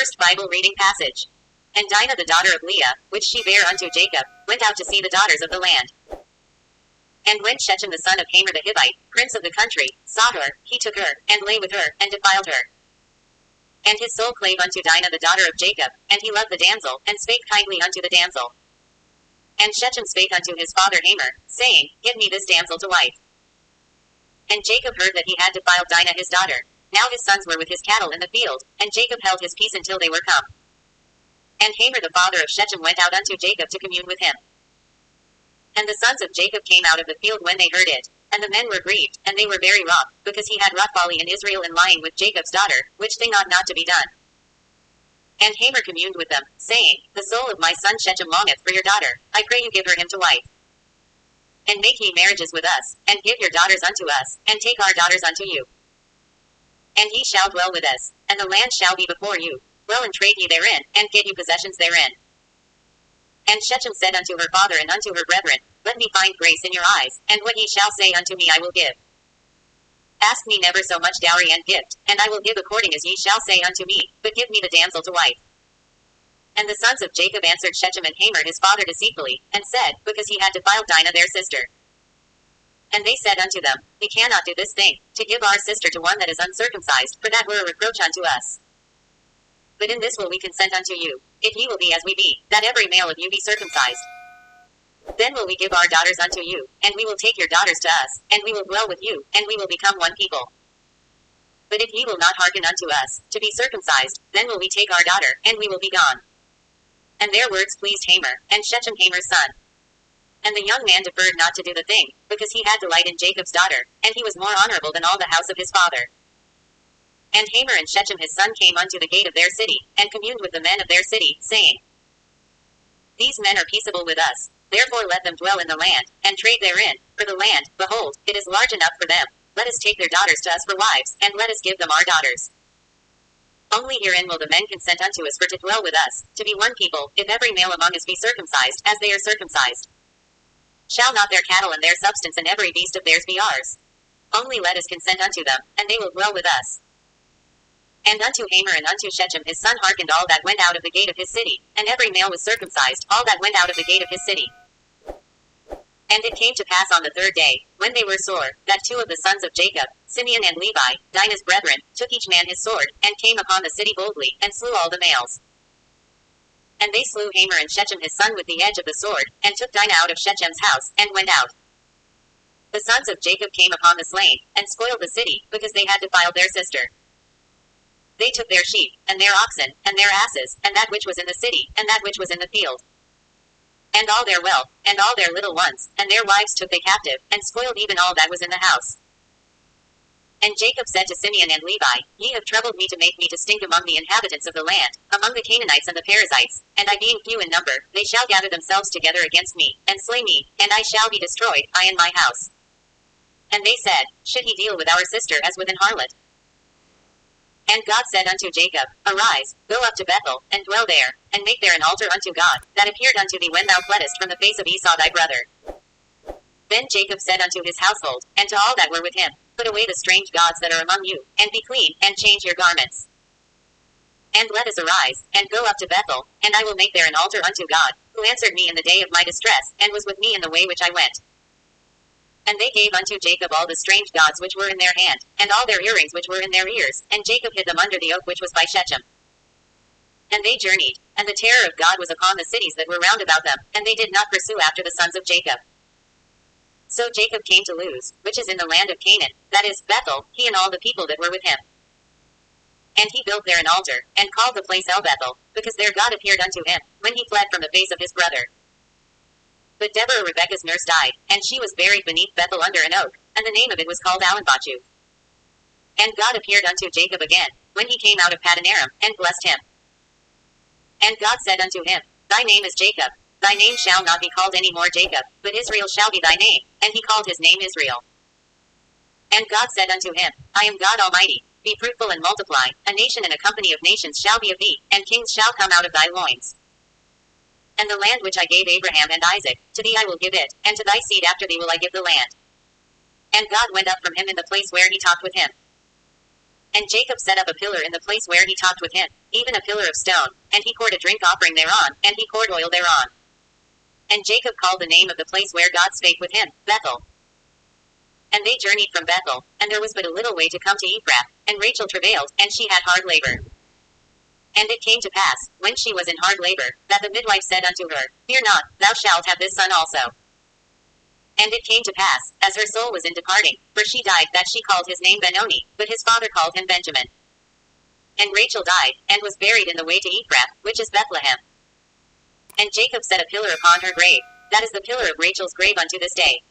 First Bible reading passage. And Dinah the daughter of Leah, which she bare unto Jacob, went out to see the daughters of the land. And when Shechem the son of Hamor the Hivite, prince of the country, saw her, he took her, and lay with her, and defiled her. And his soul clave unto Dinah the daughter of Jacob, and he loved the damsel, and spake kindly unto the damsel. And Shechem spake unto his father Hamor, saying, Give me this damsel to wife. And Jacob heard that he had defiled Dinah his daughter. Now his sons were with his cattle in the field, and Jacob held his peace until they were come. And Hamor the father of Shechem went out unto Jacob to commune with him. And the sons of Jacob came out of the field when they heard it. And the men were grieved, and they were very wroth, because he had wrought folly in Israel in lying with Jacob's daughter, which thing ought not to be done. And Hamor communed with them, saying, The soul of my son Shechem longeth for your daughter. I pray you give her him to wife. And make ye marriages with us, and give your daughters unto us, and take our daughters unto you. And ye shall dwell with us, and the land shall be before you. Dwell and trade ye therein, and get you possessions therein. And Shechem said unto her father and unto her brethren, Let me find grace in your eyes, and what ye shall say unto me I will give. Ask me never so much dowry and gift, and I will give according as ye shall say unto me, but give me the damsel to wife. And the sons of Jacob answered Shechem and Hamor his father deceitfully, and said, Because he had defiled Dinah their sister. And they said unto them, We cannot do this thing, to give our sister to one that is uncircumcised, for that were a reproach unto us. But in this will we consent unto you, if ye will be as we be, that every male of you be circumcised. Then will we give our daughters unto you, and we will take your daughters to us, and we will dwell with you, and we will become one people. But if ye will not hearken unto us, to be circumcised, then will we take our daughter, and we will be gone. And their words pleased Hamor, and Shechem Hamor's son. And the young man deferred not to do the thing, because he had delight in Jacob's daughter, and he was more honorable than all the house of his father. And Hamor and Shechem his son came unto the gate of their city, and communed with the men of their city, saying, These men are peaceable with us, therefore let them dwell in the land, and trade therein, for the land, behold, it is large enough for them. Let us take their daughters to us for wives, and let us give them our daughters. Only herein will the men consent unto us for to dwell with us, to be one people, if every male among us be circumcised, as they are circumcised. Shall not their cattle and their substance and every beast of theirs be ours? Only let us consent unto them, and they will dwell with us. And unto Hamor and unto Shechem his son hearkened all that went out of the gate of his city, and every male was circumcised, all that went out of the gate of his city. And it came to pass on the third day, when they were sore, that two of the sons of Jacob, Simeon and Levi, Dinah's brethren, took each man his sword, and came upon the city boldly, and slew all the males. And they slew Hamor and Shechem his son with the edge of the sword, and took Dinah out of Shechem's house, and went out. The sons of Jacob came upon the slain, and spoiled the city, because they had defiled their sister. They took their sheep, and their oxen, and their asses, and that which was in the city, and that which was in the field. And all their wealth, and all their little ones, and their wives took they captive, and spoiled even all that was in the house. And Jacob said to Simeon and Levi, Ye have troubled me to make me distinct among the inhabitants of the land, among the Canaanites and the Perizzites, and I being few in number, they shall gather themselves together against me, and slay me, and I shall be destroyed, I and my house. And they said, Should he deal with our sister as with an harlot? And God said unto Jacob, Arise, go up to Bethel, and dwell there, and make there an altar unto God, that appeared unto thee when thou fleddest from the face of Esau thy brother. Then Jacob said unto his household, and to all that were with him, Put away the strange gods that are among you, and be clean, and change your garments. And let us arise, and go up to Bethel, and I will make there an altar unto God, who answered me in the day of my distress, and was with me in the way which I went. And they gave unto Jacob all the strange gods which were in their hand, and all their earrings which were in their ears, and Jacob hid them under the oak which was by Shechem. And they journeyed, and the terror of God was upon the cities that were round about them, and they did not pursue after the sons of Jacob. So Jacob came to Luz, which is in the land of Canaan, that is, Bethel, he and all the people that were with him. And he built there an altar, and called the place El Bethel, because there God appeared unto him, when he fled from the face of his brother. But Deborah Rebekah's nurse died, and she was buried beneath Bethel under an oak, and the name of it was called Alanbachu. And God appeared unto Jacob again, when he came out of Paddan Aram, and blessed him. And God said unto him, Thy name is Jacob, thy name shall not be called any more Jacob, but Israel shall be thy name, and he called his name Israel. And God said unto him, I am God Almighty, be fruitful and multiply, a nation and a company of nations shall be of thee, and kings shall come out of thy loins. And the land which I gave Abraham and Isaac, to thee I will give it, and to thy seed after thee will I give the land. And God went up from him in the place where he talked with him. And Jacob set up a pillar in the place where he talked with him, even a pillar of stone, and he poured a drink offering thereon, and he poured oil thereon. And Jacob called the name of the place where God spake with him, Bethel. And they journeyed from Bethel, and there was but a little way to come to Ephrath, and Rachel travailed, and she had hard labor. And it came to pass, when she was in hard labor, that the midwife said unto her, Fear not, thou shalt have this son also. And it came to pass, as her soul was in departing, for she died, that she called his name Benoni, but his father called him Benjamin. And Rachel died, and was buried in the way to Ephrath, which is Bethlehem. And Jacob set a pillar upon her grave, that is the pillar of Rachel's grave unto this day.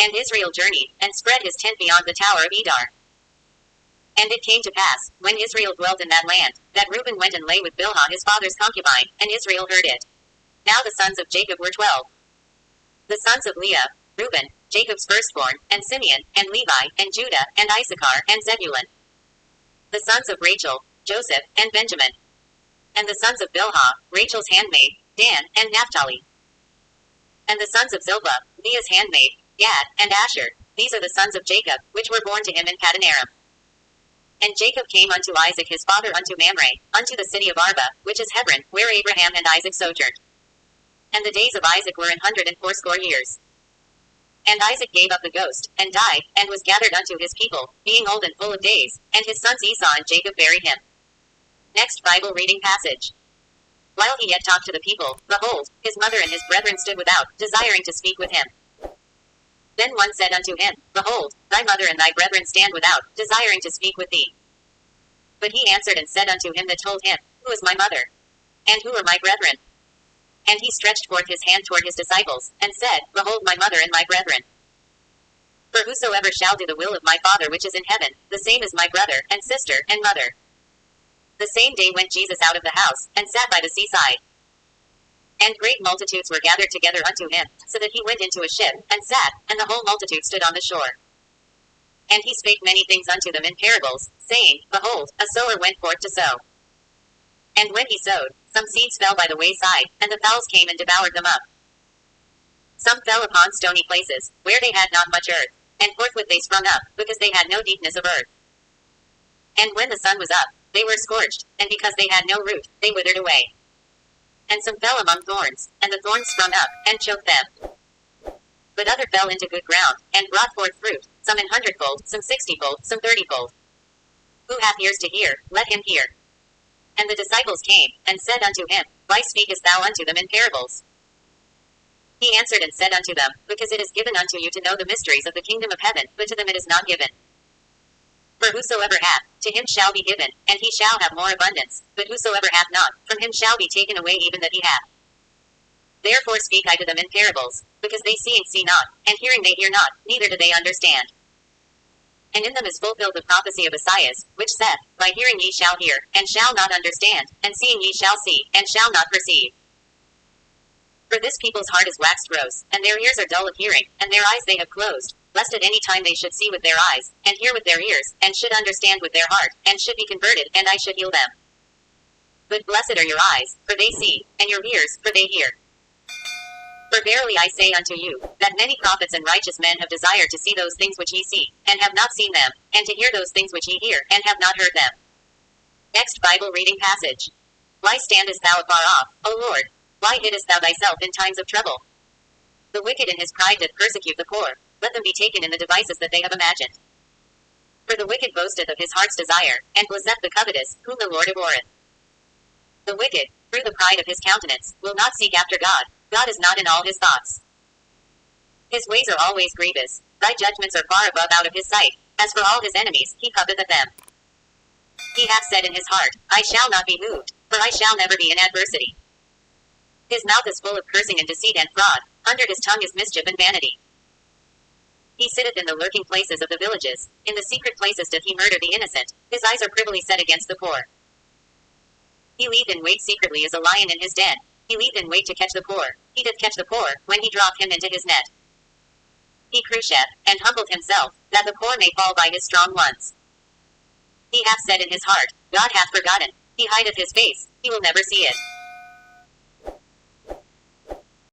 And Israel journeyed, and spread his tent beyond the tower of Edar. And it came to pass, when Israel dwelt in that land, that Reuben went and lay with Bilhah his father's concubine, and Israel heard it. Now the sons of Jacob were 12. The sons of Leah, Reuben, Jacob's firstborn, and Simeon, and Levi, and Judah, and Issachar, and Zebulun. The sons of Rachel, Joseph, and Benjamin. And the sons of Bilhah, Rachel's handmaid, Dan, and Naphtali. And the sons of Zilpah, Leah's handmaid, Gad, and Asher. These are the sons of Jacob, which were born to him in Padanaram. And Jacob came unto Isaac his father unto Mamre, unto the city of Arba, which is Hebron, where Abraham and Isaac sojourned. And the days of Isaac were 180 years. And Isaac gave up the ghost, and died, and was gathered unto his people, being old and full of days, and his sons Esau and Jacob buried him. Next Bible reading passage. While he yet talked to the people, behold, his mother and his brethren stood without, desiring to speak with him. Then one said unto him, Behold, thy mother and thy brethren stand without, desiring to speak with thee. But he answered and said unto him that told him, Who is my mother? And who are my brethren? And he stretched forth his hand toward his disciples, and said, Behold my mother and my brethren. For whosoever shall do the will of my Father which is in heaven, the same is my brother, and sister, and mother. The same day went Jesus out of the house, and sat by the seaside. And great multitudes were gathered together unto him, so that he went into a ship, and sat, and the whole multitude stood on the shore. And he spake many things unto them in parables, saying, Behold, a sower went forth to sow. And when he sowed, some seeds fell by the wayside, and the fowls came and devoured them up. Some fell upon stony places, where they had not much earth, and forthwith they sprung up, because they had no deepness of earth. And when the sun was up, they were scorched, and because they had no root, they withered away. And some fell among thorns, and the thorns sprung up, and choked them. But other fell into good ground, and brought forth fruit, some 100-fold, some 60-fold, some 30-fold. Who hath ears to hear, let him hear. And the disciples came, and said unto him, Why speakest thou unto them in parables? He answered and said unto them, Because it is given unto you to know the mysteries of the kingdom of heaven, but to them it is not given. For whosoever hath, to him shall be given, and he shall have more abundance. But whosoever hath not, from him shall be taken away even that he hath. Therefore speak I to them in parables, because they seeing see not, and hearing they hear not, neither do they understand. And in them is fulfilled the prophecy of Esaias, which saith, By hearing ye shall hear, and shall not understand, and seeing ye shall see, and shall not perceive. For this people's heart is waxed gross, and their ears are dull of hearing, and their eyes they have closed, lest at any time they should see with their eyes, and hear with their ears, and should understand with their heart, and should be converted, and I should heal them. But blessed are your eyes, for they see, and your ears, for they hear. For verily I say unto you, that many prophets and righteous men have desired to see those things which ye see, and have not seen them, and to hear those things which ye hear, and have not heard them. Next Bible reading passage. Why standest thou afar off, O Lord? Why hiddest thou thyself in times of trouble? The wicked in his pride doth persecute the poor. Let them be taken in the devices that they have imagined. For the wicked boasteth of his heart's desire, and blaseth the covetous, whom the Lord abhorreth. The wicked, through the pride of his countenance, will not seek after God. God is not in all his thoughts. His ways are always grievous. Thy judgments are far above out of his sight. As for all his enemies, he puffeth them. He hath said in his heart, I shall not be moved, for I shall never be in adversity. His mouth is full of cursing and deceit and fraud. Under his tongue is mischief and vanity. He sitteth in the lurking places of the villages. In the secret places doth he murder the innocent. His eyes are privily set against the poor. He leath in wait secretly as a lion in his den. He leath in wait to catch the poor. He doth catch the poor, when he draweth him into his net. He crusheth, and humbleth himself, that the poor may fall by his strong ones. He hath said in his heart, God hath forgotten. He hideth his face, he will never see it.